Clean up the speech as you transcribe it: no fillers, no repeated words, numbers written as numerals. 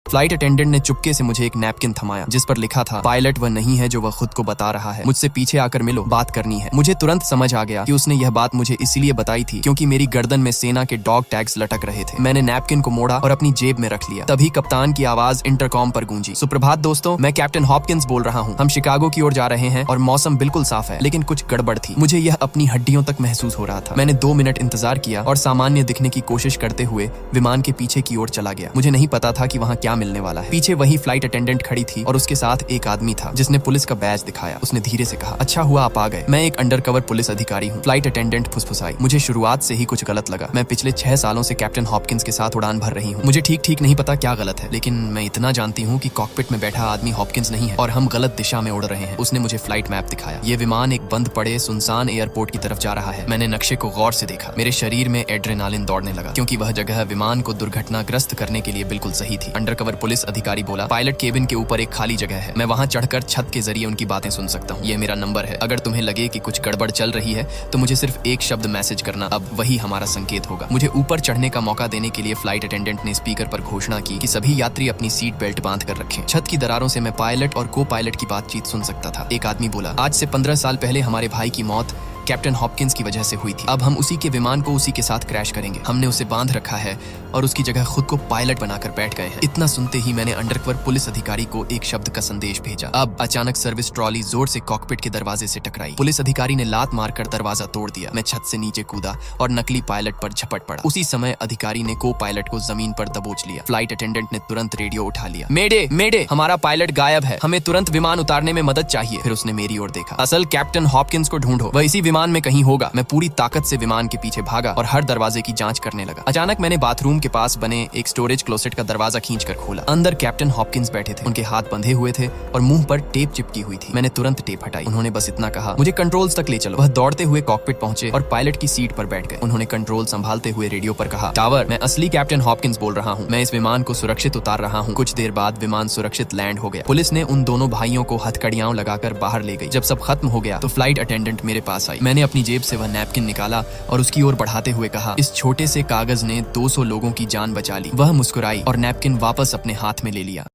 Flight attendant ने चुपके से मुझे एक नैपकिन थमाया जिस पर लिखा था, पायलट वह नहीं है जो वह खुद को बता रहा है, मुझसे पीछे आकर मिलो, बात करनी है। मुझे तुरंत समझ आ गया कि उसने यह बात मुझे इसीलिए बताई थी क्योंकि मेरी गर्दन में सेना के डॉग टैग्स लटक रहे थे। मैंने नैपकिन को मोड़ा और अपनी जेब में रख लिया। तभी कप्तान की आवाज इंटरकॉम पर गूंजी। सुप्रभात दोस्तों, मैं कैप्टन हॉपकिंस बोल रहा हूँ। हम शिकागो की ओर जा रहे हैं और मौसम बिल्कुल साफ है, लेकिन कुछ गड़बड़ थी। मुझे यह अपनी हड्डियों तक महसूस हो रहा था। मैंने 2 मिनट इंतजार किया और सामान्य दिखने की कोशिश करते हुए विमान के पीछे की ओर चला गया। मुझे नहीं पता था कि वहाँ क्या मिलने वाला है। पीछे वही फ्लाइट अटेंडेंट खड़ी थी और उसके साथ एक आदमी था जिसने पुलिस का बैज दिखाया। उसने धीरे से कहा, अच्छा हुआ आप आ गए, मैं एक अंडरकवर पुलिस अधिकारी हूँ। फ्लाइट अटेंडेंट फुसफुसाई। मुझे शुरुआत से ही कुछ गलत लगा। मैं पिछले 6 सालों से कैप्टन हॉपकिंस के साथ उड़ान भर रही हूँ। मुझे ठीक नहीं पता क्या गलत है, लेकिन मैं इतना जानती हूँ कि कॉकपिट में बैठा आदमी हॉपकिंस नहीं है और हम गलत दिशा में उड़ रहे हैं। उसने मुझे फ्लाइट मैप दिखाया। ये विमान एक बंद पड़े सुनसान एयरपोर्ट की तरफ जा रहा है। मैंने नक्शे को गौर से देखा। मेरे शरीर में एड्रेनालिन दौड़ने लगा क्योंकि वह जगह विमान को दुर्घटनाग्रस्त करने के लिए बिल्कुल सही थी। अंडरकवर पुलिस अधिकारी बोला, पायलट केबिन के ऊपर एक खाली जगह है, मैं वहां चढ़कर छत के जरिए उनकी बातें सुन सकता हूँ। ये मेरा नंबर है। अगर तुम्हें लगे कि कुछ गड़बड़ चल रही है तो मुझे सिर्फ एक शब्द मैसेज करना, अब वही हमारा संकेत होगा। मुझे ऊपर चढ़ने का मौका देने के लिए फ्लाइट अटेंडेंट ने स्पीकर पर घोषणा की कि सभी यात्री अपनी सीट बेल्ट बांध कर रखें। छत की दरारों से मैं पायलट और को पायलट की बातचीत सुन सकता था। एक आदमी बोला, आज से 15 साल पहले हमारे भाई की मौत कैप्टन हॉपकिंस की वजह से हुई थी। अब हम उसी के विमान को उसी के साथ क्रैश करेंगे। हमने उसे बांध रखा है और उसकी जगह खुद को पायलट बनाकर बैठ गए हैं। इतना सुनते ही मैंने अंडरकवर पुलिस अधिकारी को एक शब्द का संदेश भेजा। अब अचानक सर्विस ट्रॉली जोर से कॉकपिट के दरवाजे से टकराई। पुलिस अधिकारी ने लात मारकर दरवाजा तोड़ दिया। मैं छत से नीचे कूदा और नकली पायलट पर झपट पड़ा। उसी समय अधिकारी ने को पायलट को जमीन पर दबोच लिया। फ्लाइट अटेंडेंट ने तुरंत रेडियो उठा लिया। मेडे मेडे, हमारा पायलट गायब है, हमें तुरंत विमान उतारने में मदद चाहिए। फिर उसने मेरी ओर देखा। असल कैप्टन हॉपकिंस को ढूंढो, वह इसी विमान में कहीं होगा। मैं पूरी ताकत से विमान के पीछे भागा और हर दरवाजे की जांच करने लगा। अचानक मैंने बाथरूम के पास बने एक स्टोरेज क्लोसेट का दरवाजा खींचकर खोला। अंदर कैप्टन हॉपकिंस बैठे थे। उनके हाथ बंधे हुए थे और मुंह पर टेप चिपकी हुई थी। मैंने तुरंत टेप हटाई। उन्होंने बस इतना कहा, मुझे कंट्रोल्स तक ले चलो। वह दौड़ते हुए कॉकपिट पहुंचे और पायलट की सीट पर बैठ गए। उन्होंने कंट्रोल संभालते हुए रेडियो पर कहा, टावर, मैं असली कैप्टन हॉपकिंस बोल रहा हूँ। मैं इस विमान को सुरक्षित उतार रहा हूँ। कुछ देर बाद विमान सुरक्षित लैंड हो गया। पुलिस ने उन दोनों भाइयों को हथकड़ियां लगाकर बाहर ले गई। जब सब खत्म हो गया तो फ्लाइट अटेंडेंट मेरे पास आई। मैंने अपनी जेब से वह नैपकिन निकाला और उसकी ओर बढ़ाते हुए कहा, इस छोटे से कागज ने 200 लोगों की जान बचा ली। वह मुस्कुराई और नैपकिन वापस अपने हाथ में ले लिया।